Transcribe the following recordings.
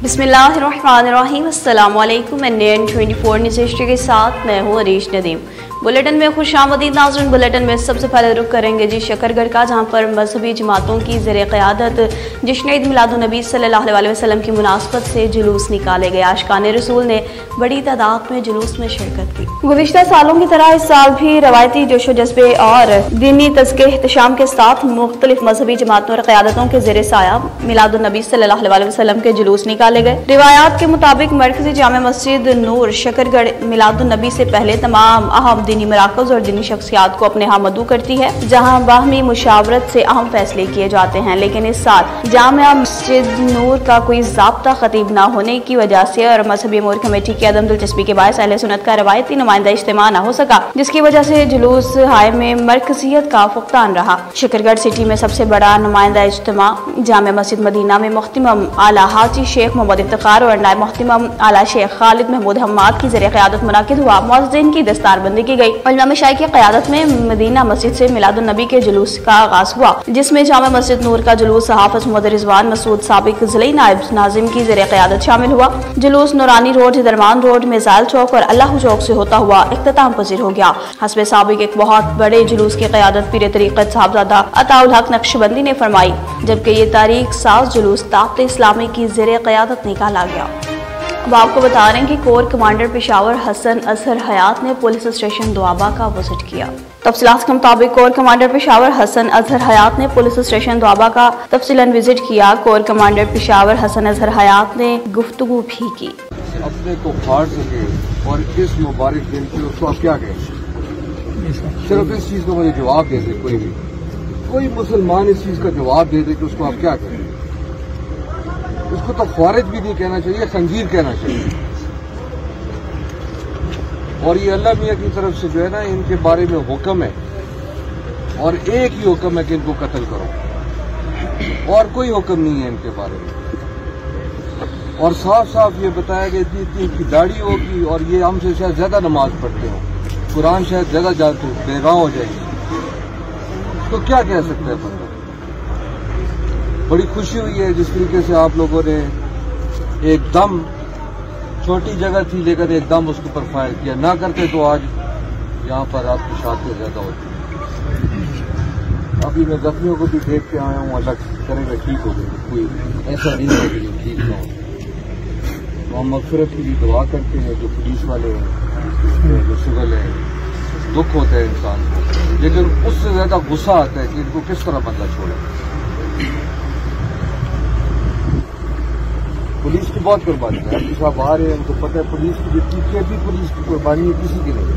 बिस्मिल्लाहिर्रहमानिर्रहीम। अस्सलामु अलैकुम। NN24 न्यूज़ हिस्ट्री के साथ मैं हूँ अरीश नदीम। बुलेटिन में खुशामदीद नाज़रीन। बुलेटिन में सबसे पहले रुख करेंगे जी शकरगढ़ का, जहाँ पर मजहबी जमातों की ज़ेरे क़यादत जश्न ईद मिलादुन्नबी सल्लल्लाहु अलैहि वसल्लम की मुनासबत से जुलूस निकाले गए। आशिकाने रसूल ने बड़ी तादाद में जुलूस में शिरकत की। गुज़िश्ता सालों की तरह इस साल भी रवायती जोशो जज्बे और दीनी तज़किए एहतशाम के साथ मुख्तलिफ मजहबी जमातों और क़यादतों के ज़ेरे साया मिलादुन्नबी सल्लल्लाहु अलैहि वसल्लम के जुलूस निकाले गए। रिवायात के मुताबिक मरकजी जामे मस्जिद नूर शकरगढ़ मिलादुन्नबी से पहले तमाम अहम दीनी मराकज़ और दीनी शख्सियात को अपने यहाँ मदऊ करती है, जहाँ बाहमी मुशावरत से अहम फैसले किए जाते हैं। लेकिन इस साल जामिया मस्जिद नूर का कोई ज़ाब्ता खतीब न होने की वजह से और मजहबी अमूर कमेटी की अदम दिलचस्पी के बायस अहले सुन्नत का रवायती नुमाइंदा इज्तिमा न हो सका, जिसकी वजह से जुलूस हाय में मरकजियत का फुकदान रहा। शकरगढ़ सिटी में सबसे बड़ा नुमाइंदा इज्तिमा जामिया मस्जिद मदीना में मुख्तिमम आला हाजी शेख मोहम्मद इफ्तिखार और नायब मुख्तिमम आला शेख खालिद महमूद हम्माद की ज़ेरे क़यादत मुनाकिद हुआ। मुअज़्ज़िन की दस्तारबंदी की गई। उलमा मशाइख की क़यादत में मदीना मस्जिद से मिलादुन्नबी के जुलूस का आगाज हुआ, जिसमें जामिया मस्जिद नूर का जुलूस हाफ़िज़ मोहम्मद रिजवान मसूद साबिक ज़िले नायब नाज़िम की ज़ेरे क़यादत शामिल हुआ। जुलूस नूरानी रोड, दरमान रोड, मिसाइल चौक और अल्लाह चौक से होता हुआ इख्तिताम पजीर हो गया। हस्बे साबिक एक बहुत बड़े जुलूस की क़यादत पीर तरीक़त साहबजादा अताउल हक नक्शबंदी ने फरमाई, जबकि ये तारीख साज जुलूस ताक़त इस्लामी की ज़ेरे क़यादत निकाला गया। अब आपको बता रहे हैं कि कोर कमांडर पेशावर हसन अजहर हयात ने पुलिस स्टेशन दोआबा का विजिट किया। तफसीलात के मुताबिक कोर कमांडर पेशावर हसन अजहर हयात ने पुलिस स्टेशन दोआबा का तफसीलन विजिट किया। कोर कमांडर पेशावर हसन अजहर हयात ने गुफ्तगू भी की। अपने को फाड़ सके और इस मुबारक दिन पे उसको आप क्या कहें? सिर्फ इस चीज को मुझे जवाब दे दे, कोई मुसलमान इस चीज का जवाब दे दे कि उसको आप क्या कहें। उसको तो ख्वारिज भी नहीं कहना चाहिए, खंजीर कहना चाहिए। और ये अल्लाह मियाँ की तरफ से जो है ना, इनके बारे में हुक्म है और एक ही हुक्म है कि इनको कत्ल करो, और कोई हुक्म नहीं है इनके बारे में। और साफ साफ ये बताया गया कि इनकी दाढ़ी होगी और ये हमसे शायद ज्यादा नमाज पढ़ते हो, कुरान शायद ज्यादा जानते हो, बेगाह हो जाएगी, तो क्या कह सकते हैं बंदा। बड़ी खुशी हुई है जिस तरीके से आप लोगों ने एकदम छोटी जगह थी लेकिन एकदम उसके ऊपर फायर किया। ना करते तो आज यहाँ पर आपकी शादी ज्यादा होती। अभी मैं जख्मियों को भी देख के आया हूँ, अलग करेगा ठीक हो गई, कोई ऐसा नहीं है कि ठीक ना हो। तो हम मगफिरत के लिए दुआ करते हैं। जो पुलिस वाले हैं, जो सिविल है, दुख होता है इंसान को, लेकिन उससे ज्यादा गुस्सा आता है कि इनको किस तरह बदला छोड़ा। पुलिस की बहुत कुर्बानी है। आपके साहब आ रहे हैं, उनको पता है पुलिस की भी पुलिस की कुर्बानी है, किसी की नहीं।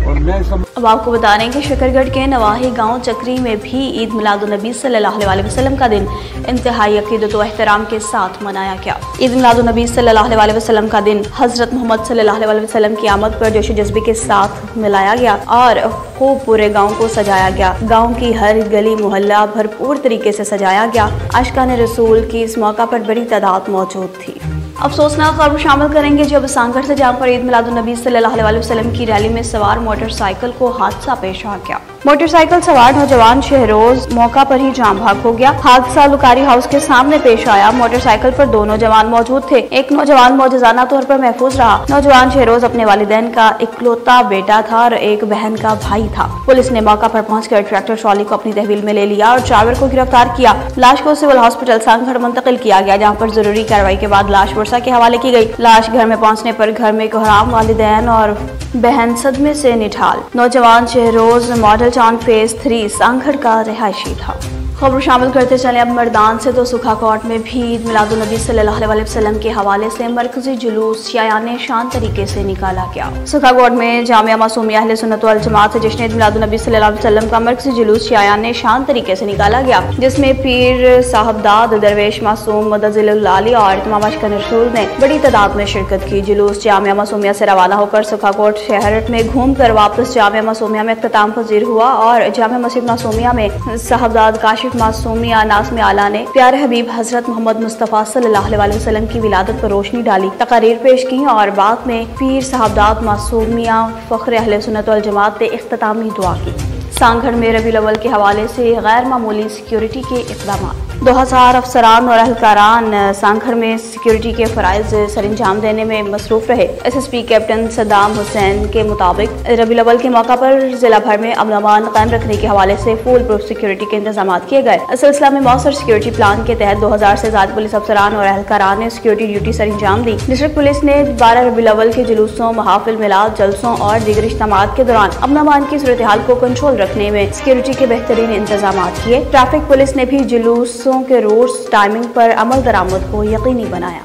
और मैं अब आपको बता रहे हैं कि शकरगढ़ के नवाही गांव चक्री में भी ईद मिलादुन्नबी सल्लल्लाहु अलैहि वसल्लम का दिन इंतहाई अक़ीदत व एहतराम के साथ मनाया गया। ईद मिलादुन्नबी सल्लल्लाहु अलैहि वसल्लम का दिन हजरत मोहम्मद सल्लल्लाहु अलैहि वसल्लम की आमद पर जोश जज्बे के साथ मिलाया गया और खूब पूरे गाँव को सजाया गया। गाँव की हर गली मोहल्ला भरपूर तरीके से सजाया गया। आशिकाने रसूल की इस मौका पर बड़ी तादाद मौजूद थी। अफसोसनाक खबर शामिल करेंगे जब सांगढ़ से, जहाँ पर ईद मिलादुन्नबी सल्लल्लाहु अलैहि वसल्लम की रैली में सवार मोटरसाइकिल को हादसा पेश आ गया। मोटरसाइकिल सवार नौजवान शहरोज मौका पर ही जाम भाग हो गया। हादसा लुकारी हाउस के सामने पेश आया। मोटरसाइकिल पर दो नौजवान मौजूद थे। एक नौजवान मौजूदाना तौर पर महफूज रहा। नौजवान शहरोज अपने वालिदैन का इकलौता बेटा था और एक बहन का भाई था। पुलिस ने मौका पर पहुंचकर ट्रैक्टर ट्रॉली को अपनी तहवील में ले लिया और ड्राइवर को गिरफ्तार किया। लाश को सिविल हॉस्पिटल सांगढ़ मुंतकिल किया गया, जहाँ पर जरूरी कार्रवाई के बाद लाश वर्षा के हवाले की गई। लाश घर में पहुंचने पर घर में कोहराम, वालिदैन और बहन सदमे से निठाल। नौजवान Shahroz model town phase 3 Sangarh का रिहायशी था। खबर शामिल करते चले अब मर्दान से, तो सुखाकोट में भी ईद मिलादुन्नबी सल्लल्लाहु अलैहि वसल्लम के हवाले से मरकजी जुलूस शायाने शान तरीके से निकाला गया। सुखाकोट में जामिया मासूमिया अहले सुन्नत वल जमात से जश्न ईद मिलादुन्नबी सल्लल्लाहु अलैहि वसल्लम का मरकजी जुलूस शायाने शान तरीके से निकाला गया, जिसमें पीर साहबदाद दरवेश मासूम मुदज़्ज़िलुल आली और तमाम आशिकाने रसूल ने बड़ी तादाद में शिरकत की। जुलूस जामिया मासूमिया से रवाना होकर सुखाकोट शहर में घूमकर वापस जामिया मासूमिया में इख्तिताम पजीर हुआ और जामिया मस्जिद मासूमिया में साहबदाद काशिफ मासूमिया नाज़िम आला ने प्यारे हबीब हजरत मोहम्मद मुस्तफ़ा सल्लल्लाहु अलैहि वसल्लम की विलादत पर रोशनी डाली, तकारीर पेश की और बाद में पीर साहबदाद मासूमिया फ़ख्र अहले सुन्नत वल जमात ने इख्तितामी दुआ की। सांगढ़ में रबीउल अव्वल के हवाले से गैर मामूली सिक्योरिटी के इक़दाम। 2000 अफसरान और अहलकारान सांखर में सिक्योरिटी के फराइज सरंजाम देने में मसरूफ रहे। SSP कैप्टन सद्दाम हुसैन के मुताबिक रबीउल अव्वल के मौका पर जिला भर में अमन अमान कायम रखने के हवाले से फुल प्रूफ सिक्योरिटी के इंतजाम किए गए। इस सिलसिला में मौसर सिक्योरिटी प्लान के तहत 2000 से ज्यादा पुलिस अफसरान और अहलकारान ने सिक्योरिटी ड्यूटी सरंजाम दी। डिस्ट्रिक्ट पुलिस ने 12 रबीउल अव्वल के जुलूसों, महफिल, मिलाद, जलसों और दीगर इज्तिमात के दौरान अमन अमान की सूरत हाल को कंट्रोल रखने में सिक्योरिटी के बेहतरीन इंतजाम किए। ट्रैफिक पुलिस ने भी जुलूसों के रूट्स, टाइमिंग पर अमल दरामद को यकीनी बनाया।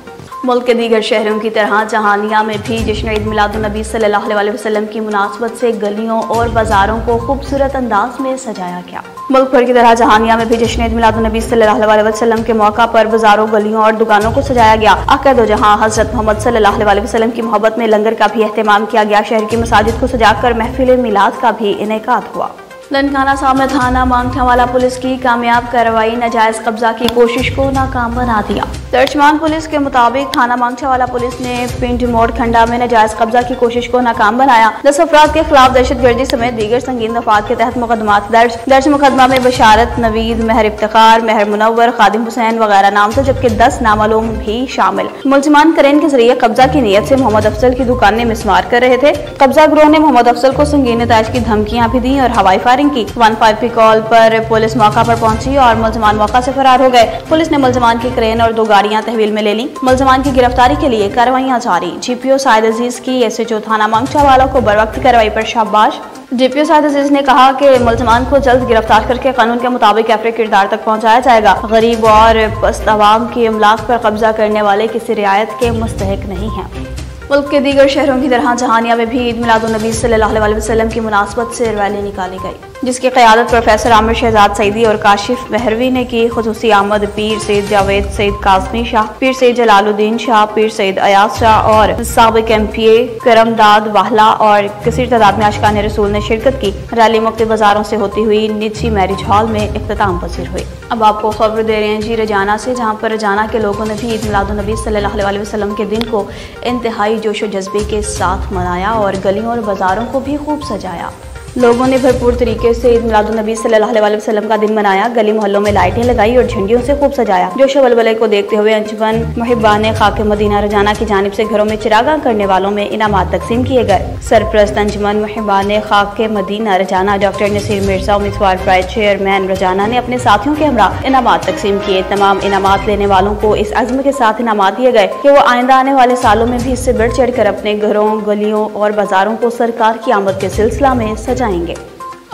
मुल्क के दीगर शहरों की तरह जहानिया में भी जश्न ईद मिलादुन्नबी सल्लल्लाहु अलैहि वसल्लम की मुनासबत से गलियों और बाजारों को खूबसूरत अंदाज में सजाया गया। मुल्क भर की तरह जहानिया में भी जश्न ईद मिलादुन्नबी सल्लल्लाहु अलैहि वसल्लम के मौका पर बाजारों, गलियों और दुकानों को सजाया गया। आका दो जहां हजरत मोहम्मद सल्लल्लाहु अलैहि वसल्लम की मोहब्बत में लंगर का भी एहतमाम किया गया। शहर की मसाजिद को सजाकर महफिल मिलाद का भी इनेकाद हुआ। ननकाना साहब में थाना मांगठावाला पुलिस की कामयाब कार्रवाई नाजायज कब्जा की कोशिश को नाकाम बना दिया। तर्जमान पुलिस के मुताबिक थाना मांगठावाला पुलिस ने पिंड मोड़ खंडा में नाजायज कब्जा की कोशिश को नाकाम बनाया। 10 अफराद के खिलाफ दहशतगर्दी समेत दीगर संगीन दफात के तहत मुकदमात दर्ज मुकदमा में बशारत, नवीद, महर इफ्तिखार, महर मुनव्वर, खादिम हुसैन वगैरह नाम थे, जबकि 10 नामालूम भी शामिल। मुलजिमान करेन के जरिए कब्जा की नीयत से मोहम्मद अफजल की दुकान में मिसमार कर रहे थे। कब्जा गिरोह ने मोहम्मद अफजल को संगीन नताइज की धमकियां भी दी और हवाई फायरिंग की। 15 की कॉल पर पुलिस मौका पर पहुंची और मुलजमान मौका से फरार हो गए। पुलिस ने मुलजमान की क्रेन और 2 गाड़ियां तहवील में ले ली। मुलजमान की गिरफ्तारी के लिए कार्रवाइयां जारी। GPO साइद अजीज की SHO थाना मांगठावाला को बरवक्त कार्रवाई पर शाबाश। GPO साइद अजीज ने कहा कि मुलजमान को जल्द गिरफ्तार करके कानून के मुताबिक कैफरे किरदार तक पहुंचाया जाएगा। गरीब और पस्त अवाम की अमलाक पर कब्जा करने वाले किसी रियायत के मुस्तहिक नहीं है। मुल्क के दीगर शहरों की तरह जहानिया में भी ईद मिलादुन्नबी सल्लल्लाहु अलैहि वसल्लम की मुनासबत से रैली निकाली गई, जिसकी क़यादत प्रोफेसर आमिर शहजाद सईदी और काशिफ महरवी ने की। खुसूसी आमद पीर सैयद जावेद, सैयद काज़मी शाह, पीर सैयद जलालुद्दीन शाह, पीर सैयद अयाज शाह और साबिक MPA करमदाद वाहला और कसीर तादाद में आशिकाने रसूल ने शिरकत की। रैली मुख्तलिफ बाजारों से होती हुई निजी मैरिज हॉल में इख्तिताम पसीर हुई। अब आपको खबर दे रहे हैं जी रजाना से, जहाँ पर रजाना के लोगों ने भी ईद मिलादुन्नबी सल्लल्लाहु अलैहि वसल्लम के दिन को इंतहाई जोशो जज्बे के साथ मनाया और गलियों और बाजारों को भी खूब सजाया। लोगों ने भरपूर तरीके से ईद मिलादुन्नबी सल्लल्लाहु अलैहि वसल्लम का दिन मनाया। गली मोहल्लों में लाइटें लगाई और झंडियों से खूब सजाया। जोशो वलवले को देखते हुए अंजुमन मुहिब्बाने खाके मदीना रजाना की जानिब से घरों में चिरागा करने वालों में इनामात तकसीम किए गए। सरप्रस्त अंजुमन मुहिब्बाने खाके मदीना रजाना डॉक्टर नसीर मिर्जा उम्मीदवार प्राइज चेयरमैन रजाना ने अपने साथियों के हमरा इनामात तकसीम किए। तमाम इनामात लेने वालों को इस अज़्म के साथ इनामात दिए गए कि वो आइंदा आने वाले सालों में भी इससे बढ़ चढ़ कर अपने घरों, गलियों और बाजारों को सरकार की आमद के सिलसिला में सजाएंगे।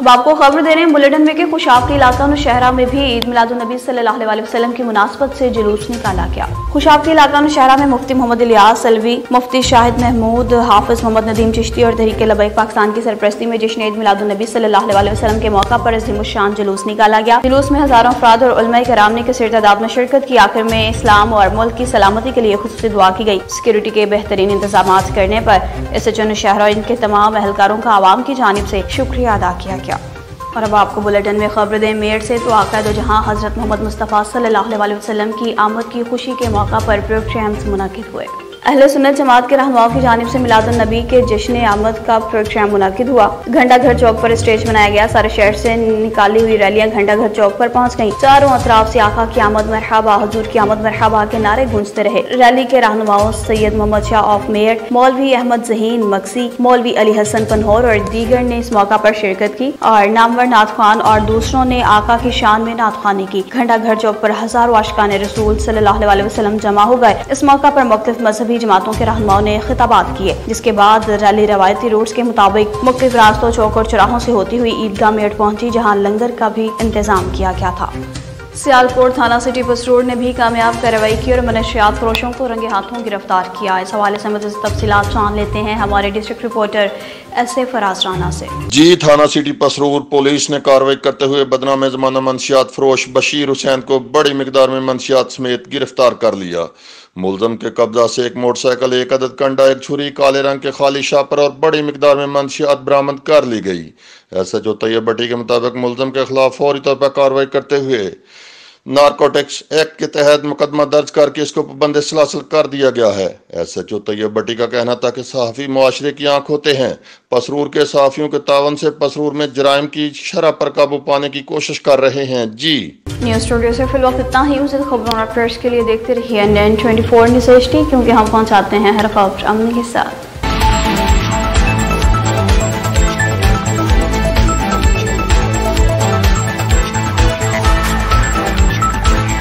अब आपको खबर दे रहे हैं बुलेटिन में कि खुशाब इलाका नौशहरा में भी ईद मिलादुन्नबी सल्लल्लाहु अलैहि वसल्लम की मुनासबत से जुलूस निकाला गया। खुशाब इलाका नौशहरा में मुफ्ती मोहम्मद इलियास अलवी, मुफ्ती शाहिद महमूद, हाफिज मोहम्मद नदीम चिश्ती और तहरीक लबैक पाकिस्तान की सरपरस्ती में जश्न ईद मिलादुन्नबी सल्लल्लाहु अलैहि वसल्लम के मौका पर अज़ीमुश्शान जुलूस निकाला गया। जुलूस में हजारों अफराद और उलमाए किराम ने कसीर तादाद में शिरकत की। आखिर में इस्लाम और मुल्क की सलामती के लिए खुसूसी दुआ की गई। सिक्योरिटी के बेहतरीन इंतजाम करने पर SHO नौशहरा और इनके तमाम एहलकारों का आवाम की जानिब से शुक्रिया अदा किया गया। और अब आपको बुलेटिन में खबर दें मेरठ से, तो आका दो जहां हजरत मोहम्मद मुस्तफ़ा सल्लल्लाहु अलैहि वसल्लम की आमद की खुशी के मौका पर प्रोग्राम मुनाकिद हुए। अहले सुन्नत जमात के रहनुमाओं की जानिब से मिलादुन्नबी के जश्न आमद का प्रोग्राम मुनाकिद हुआ। घंटा घर चौक पर स्टेज बनाया गया। सारे शहर से निकाली हुई रैलियां घंटा घर चौक पर पहुंच गईं। चारों अतराफ से आका की आमद मरहबा, हुजूर की आमद मरहबा के नारे गूंजते रहे। रैली के रहनुमाओं सैयद मोहम्मद शाह ऑफ मेरठ, मौलवी अहमद जहीन मक्सी, मौलवी अली हसन पनहोर और दीगर ने इस मौका पर शिरकत की और नामवर नात खान और दूसरों ने आका की शान में नात खानी की। घंटा घर चौक पर हजारों आशिकाने रसूल सल्लल्लाहु अलैहि वसल्लम जमा हो गए। इस मौका पर मुख्तलिफ मजहबी जमातों के रहनुमाओं ने खिताबात किए, जिसके बाद रैली रवायती रूट्स के मुताबिक मुख्तलिफ रास्तों, चौक और चौराहों से होती हुई ईदगाह मेरठ पहुंची, जहां लंगर का भी इंतजाम किया गया था। सियालकोट थाना सिटी बस रोड ने भी कामयाब कार्रवाई की और मनशियात फरोशों को रंगे हाथों गिरफ्तार किया। इस हवाले से मज़ीद तफसीलात जान लेते हैं हमारे district reporter SA Faraz Rana से। जी, थाना सिटी पसरूर पुलिस ने कार्रवाई करते हुए बदनाम ज़माना मनशियात फरोश बशीर हुसैन को बड़ी मिकदार में मनशियात समेत गिरफ्तार कर लिया। मुलजम के कब्जा से एक मोटरसाइकिल, एक अदद कंडा, एक छुरी, काले रंग के खाली शापर और बड़ी मिकदार में मनशियात बरामद कर ली गई। SHO तैयब भट्टी के मुताबिक मुलजम के खिलाफ फौरी तौर पर कार्रवाई करते हुए नारकोटिक्स एक्ट के तहत मुकदमा दर्ज करके इसको पाबंद सलासल कर दिया गया है। SHO तैयब भट्टी का कहना था कि सहाफ़ी मुआशरे की आंख होते हैं। पसरूर के सहाफ़ियों के तावन से पसरूर में जराइम की शरह पर काबू पाने की कोशिश कर रहे हैं। जी न्यूज़ स्टूडियो से फिल वक्त इतना ही। मज़ीद खबरों और अपडेट्स के लिए देखते रहिए NN24 न्यूज़ HD, क्योंकि हम पहुँचाते हैं हर खबर अमन के साथ।